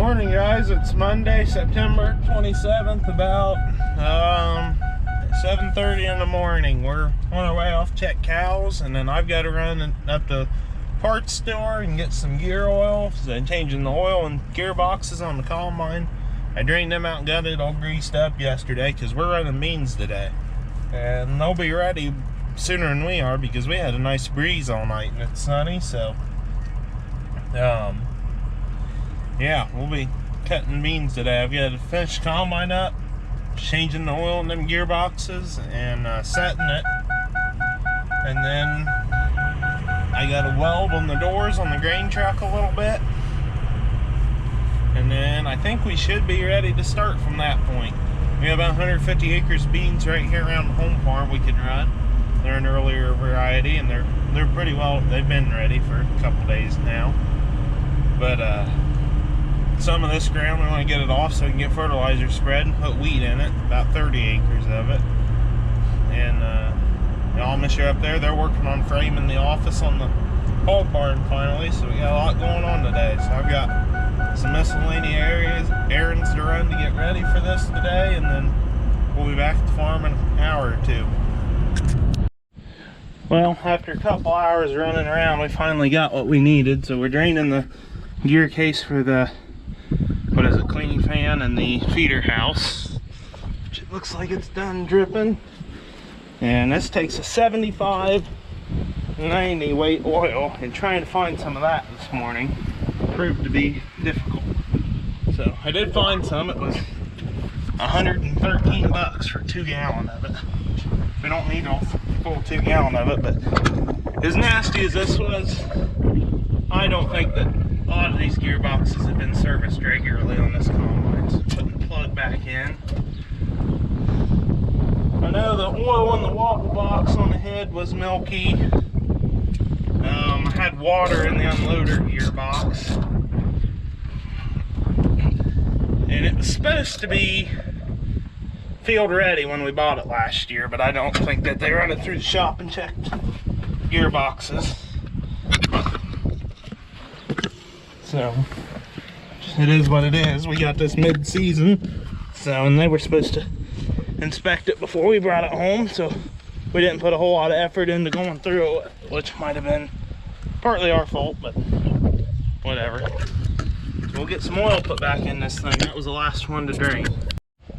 Morning, guys. It's Monday, September 27th, about 7:30 in the morning. We're on our way off to check cows, and then I've got to run up to parts store and get some gear oil, and changing the oil and gearboxes on the combine. I drained them out and got it all greased up yesterday because we're running beans today, and they'll be ready sooner than we are because we had a nice breeze all night and it's sunny. So yeah, we'll be cutting beans today. I've got to finish the combine up, changing the oil in them gearboxes and setting it, and then I got to weld on the doors on the grain truck a little bit, and then I think we should be ready to start from that point. We have about 150 acres of beans right here around the home farm we can run. They're an earlier variety, and they're pretty well, they've been ready for a couple days now. But some of this ground we want to get it off so we can get fertilizer spread and put wheat in it, about 30 acres of it. And the Amish are up there, they're working on framing the office on the hog barn finally, so we got a lot going on today. So I've got some miscellaneous errands to run to get ready for this today, and then we'll be back at the farm in an hour or two. Well, after a couple hours running around, we finally got what we needed. So we're draining the gear case for the, what is it, cleaning fan and the feeder house, which it looks like it's done dripping. And this takes a 75-90 weight oil, and trying to find some of that this morning proved to be difficult. So I did find some. It was 113 bucks for 2 gallon of it. We don't need a full 2 gallon of it, but as nasty as this was, I don't think that a lot of these gearboxes have been serviced regularly on this combine. So putting the plug back in. I know the oil in the wobble box on the head was milky. I had water in the unloader gearbox, and it was supposed to be field ready when we bought it last year, but I don't think that they run it through the shop and checked gearboxes. So it is what it is. We got this mid-season, so, and they were supposed to inspect it before we brought it home, so we didn't put a whole lot of effort into going through it, which might have been partly our fault, but whatever. So we'll get some oil put back in this thing. That was the last one to drain.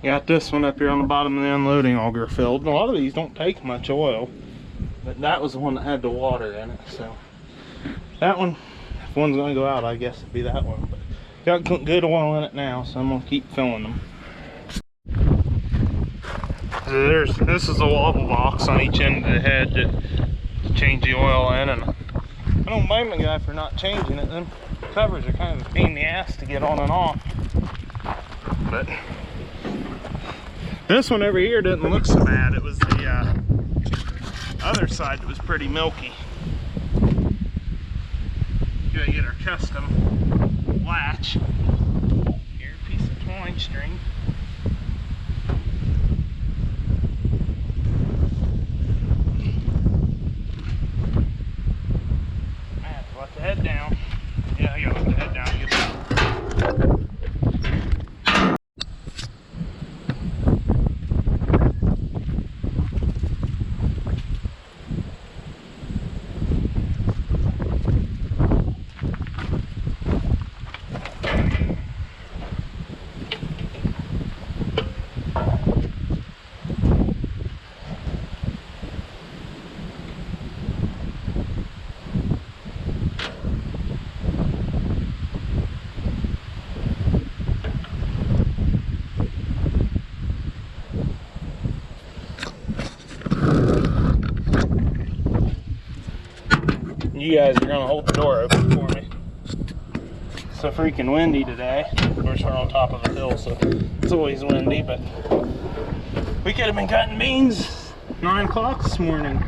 Got this one up here on the bottom of the unloading auger filled. A lot of these don't take much oil, but that was the one that had the water in it. So that one, if one's gonna go out, I guess it'd be that one. But got good oil in it now, so I'm gonna keep filling them. So this is a wobble box on each end of the head to change the oil in, and I don't blame the guy for not changing it. Them covers are kind of a pain in the ass to get on and off. But this one over here didn't look so bad. It was the other side that was pretty milky. Gotta get our custom latch. Here, a piece of twine string. I have to let the head down. Yeah, I gotta let the head down to get that. You guys are gonna hold the door open for me. It's so freaking windy today. Of course, we're on top of a hill, so it's always windy, but we could have been cutting beans 9 o'clock this morning.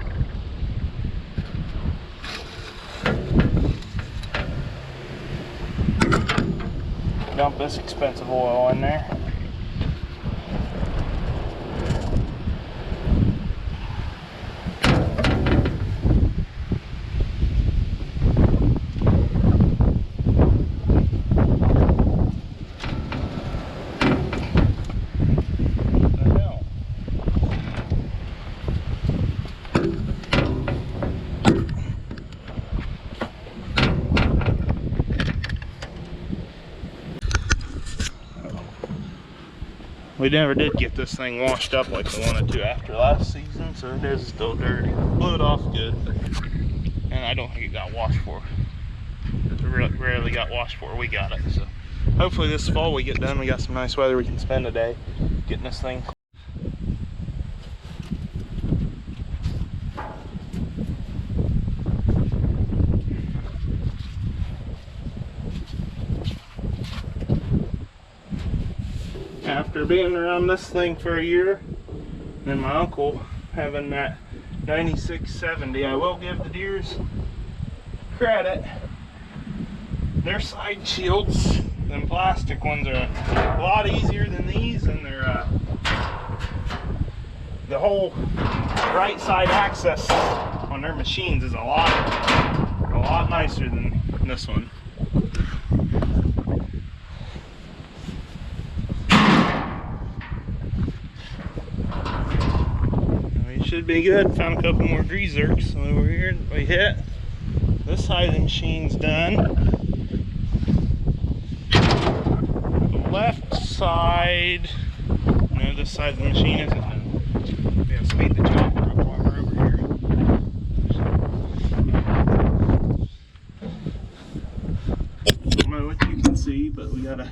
Dump this expensive oil in there. We never did get this thing washed up like we wanted to after last season, so it is still dirty. Blew it off good, and I don't think it got washed for. It rarely got washed for. We got it, so hopefully this fall we get done. We got some nice weather. We can spend a day getting this thing. After being around this thing for a year, and my uncle having that 9670, I will give the deers credit. Their side shields, them plastic ones, are a lot easier than these, and they're the whole right side access on their machines is a lot nicer than this one. Should be good. Found a couple more greasers over here that we hit. This side of the machine's done. The left side, no, this side of the machine isn't done. Yeah, speed the chopper up while we're over here. I don't know what you can see, but we gotta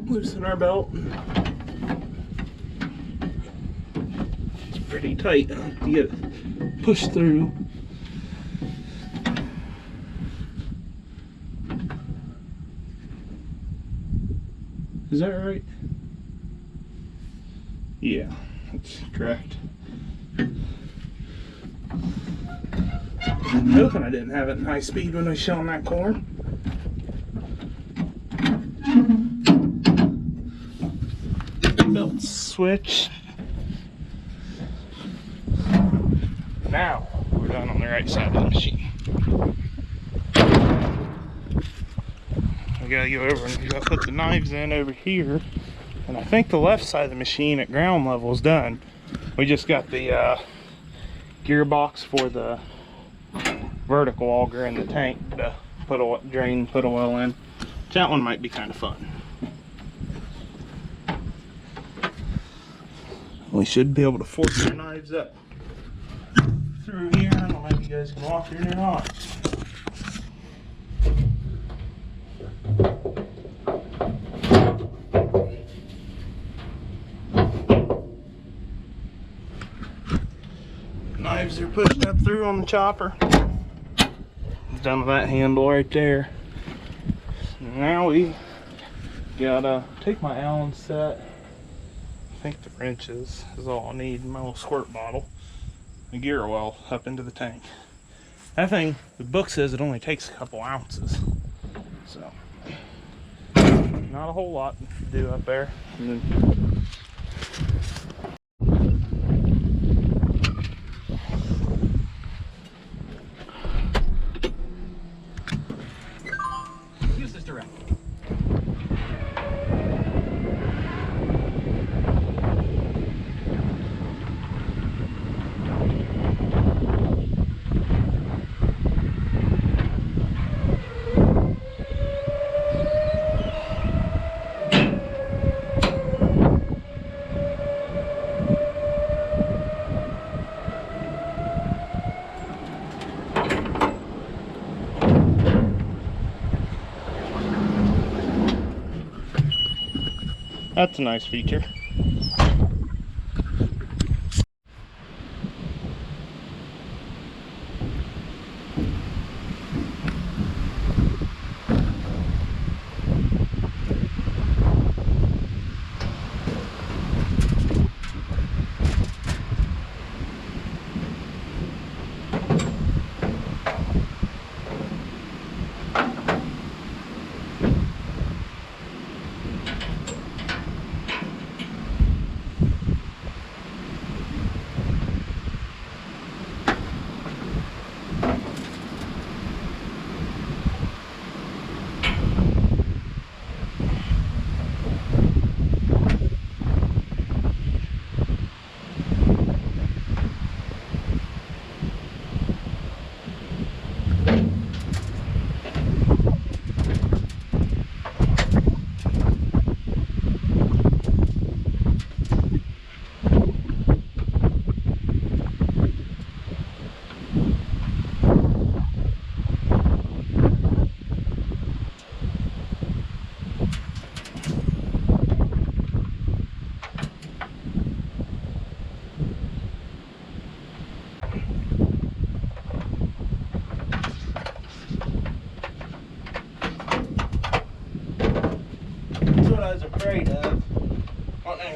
loosen our belt. It's pretty tight to get pushed through. Is that right? Yeah, that's correct. I'm hoping I didn't have it in high speed when I was shelling that corn. Belt switch. Now we're done on the right side of the machine. We gotta go over and we gotta put the knives in over here. And I think the left side of the machine at ground level is done. We just got the gearbox for the vertical auger in the tank to put a drain, put a well in. That one might be kind of fun. We should be able to force our knives up through here. I don't know if you guys can walk in or not. Knives are pushed up through on the chopper. It's done with that handle right there. Now we gotta take my Allen set. I think the wrenches is all I need in my little squirt bottle. The gear well up into the tank. That thing, the book says it only takes a couple ounces. So, not a whole lot to do up there. And then, use this direct. that's a nice feature.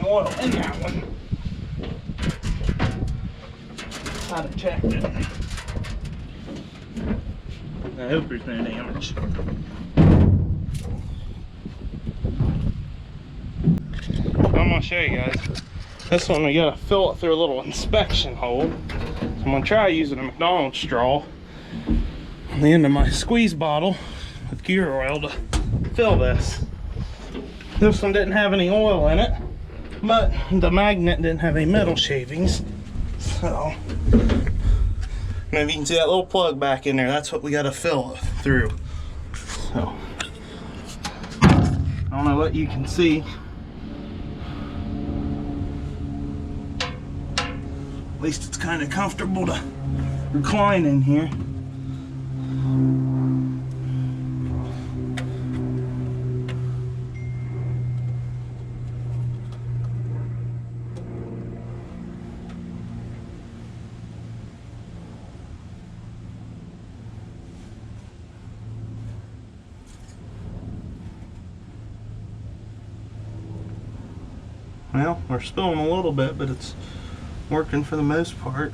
oil in that one. I'd have checked it. I hope there's no damage. I'm gonna show you guys. This one we gotta fill it through a little inspection hole. So I'm gonna try using a McDonald's straw on the end of my squeeze bottle with gear oil to fill this. This one didn't have any oil in it, but the magnet didn't have any metal shavings. So, and if you can see that little plug back in there, that's what we gotta fill it through. So, I don't know what you can see. At least it's kind of comfortable to recline in here. Well, we're spilling a little bit, but it's working for the most part.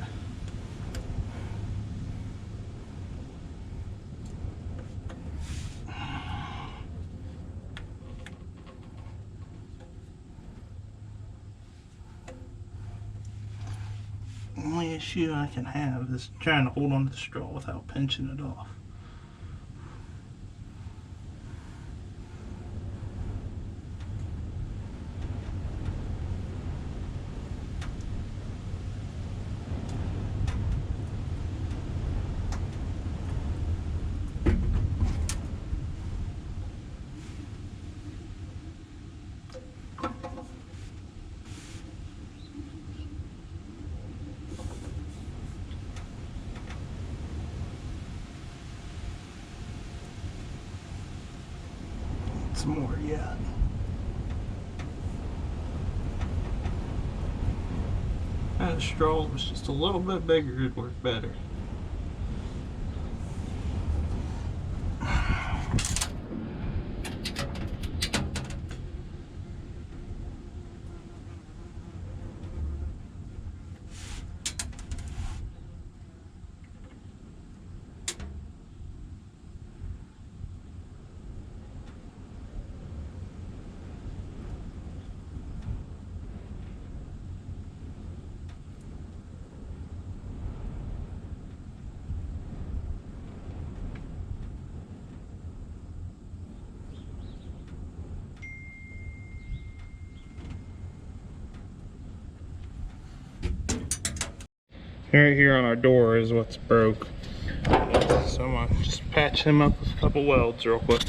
The only issue I can have is trying to hold on to the straw without pinching it off. Some more yet. That straw was just a little bit bigger, it'd work better. Right here on our door is what's broke. So I'm gonna just patch him up with a couple welds real quick.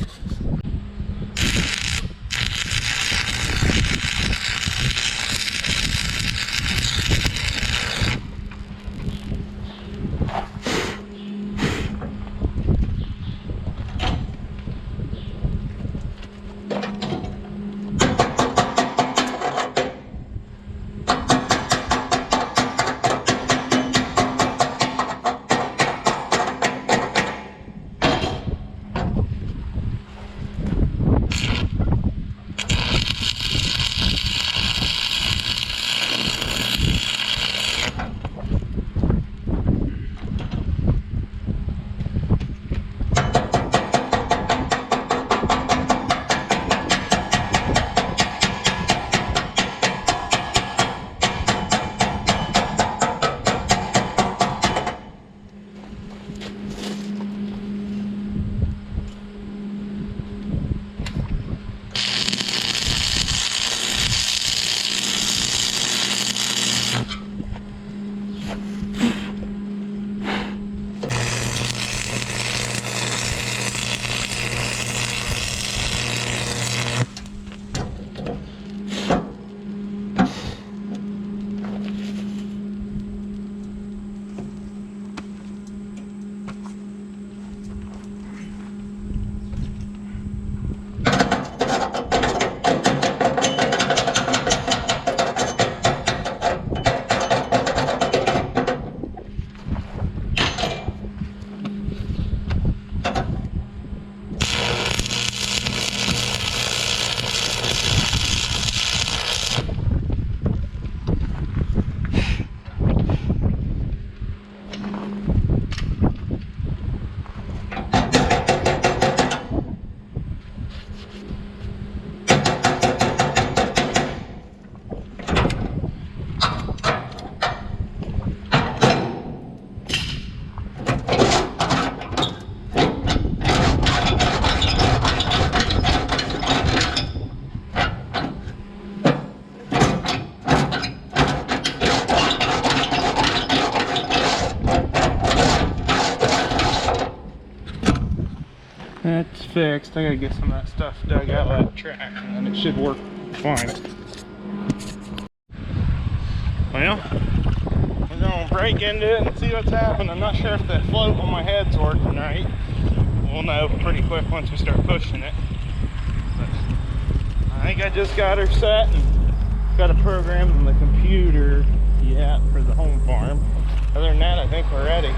That's fixed. I gotta get some of that stuff dug out of that track and then it should work fine. Well, we're gonna break into it and see what's happening. I'm not sure if the float on my head's working right. We'll know pretty quick once we start pushing it. But I think I just got her set and got a program on the computer yet for the home farm. Other than that, I think we're ready.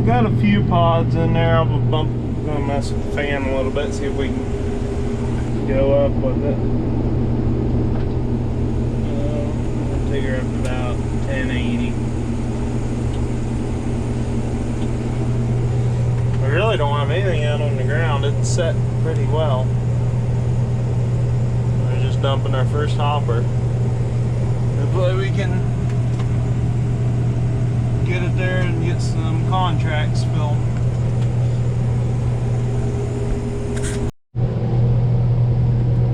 Got a few pods in there. I'm gonna mess with the fan a little bit, see if we can go up with it. Take her up to about 1080. I really don't have anything out on the ground. It's set pretty well. We're just dumping our first hopper. Hopefully we can get it there and get some contracts filled.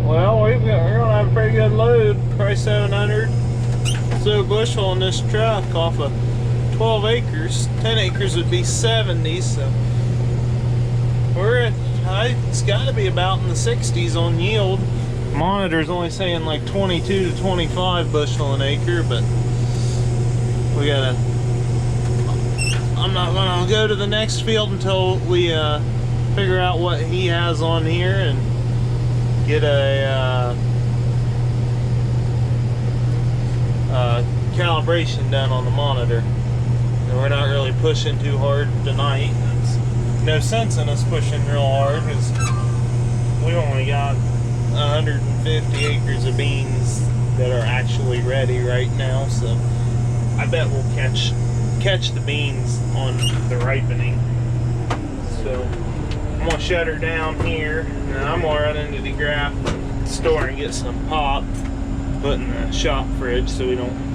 Well, we're gonna have a pretty good load, probably 700 so bushel on this truck off a 12 acres. 10 acres would be 70, so we're at, it's got to be about in the 60s on yield. Monitor's only saying like 22 to 25 bushel an acre, but we gotta, I'm not gonna go to the next field until we figure out what he has on here and get a calibration done on the monitor. And we're not really pushing too hard tonight. There's no sense in us pushing real hard because we only got 150 acres of beans that are actually ready right now, so I bet we'll catch the beans on the ripening. So I'm gonna shut her down here, and I'm gonna run into the Graf store and get some pop, put in the shop fridge so we don't.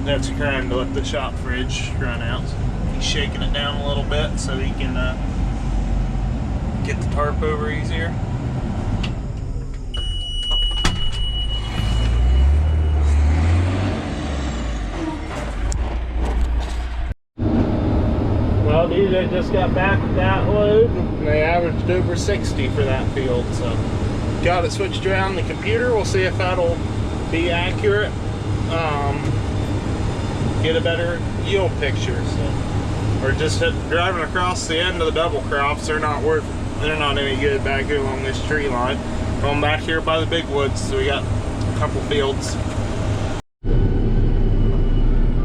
That's a crime to let the shop fridge run out. So he's shaking it down a little bit so he can get the tarp over easier. Well, DJ just got back with that load, and they averaged over 60 for that field, so got it switched around the computer. We'll see if that'll be accurate. Get a better yield picture. So we're just driving across the end of the double crops. They're not any good back here along this tree line. Going back here by the big woods, so we got a couple fields.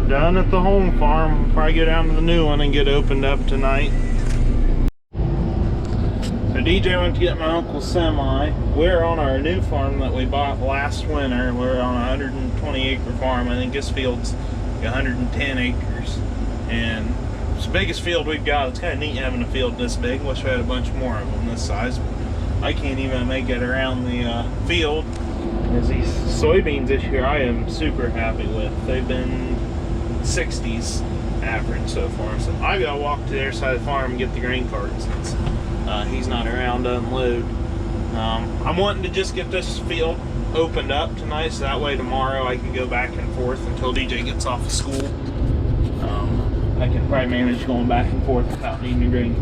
Done at the home farm. We'll probably go down to the new one and get opened up tonight. So DJ went to get my uncle's semi. We're on our new farm that we bought last winter. We're on a 120 acre farm. I think this field's 110 acres. And it's the biggest field we've got. It's kind of neat having a field this big. Wish we had a bunch more of them this size. I can't even make it around the field. There's these soybeans this year I am super happy with. They've been 60s average so far. So I gotta walk to the other side of the farm and get the grain cart since he's not around to unload. I'm wanting to just get this field opened up tonight, so that way tomorrow I can go back and forth until DJ gets off of school. I can probably manage going back and forth without needing a grain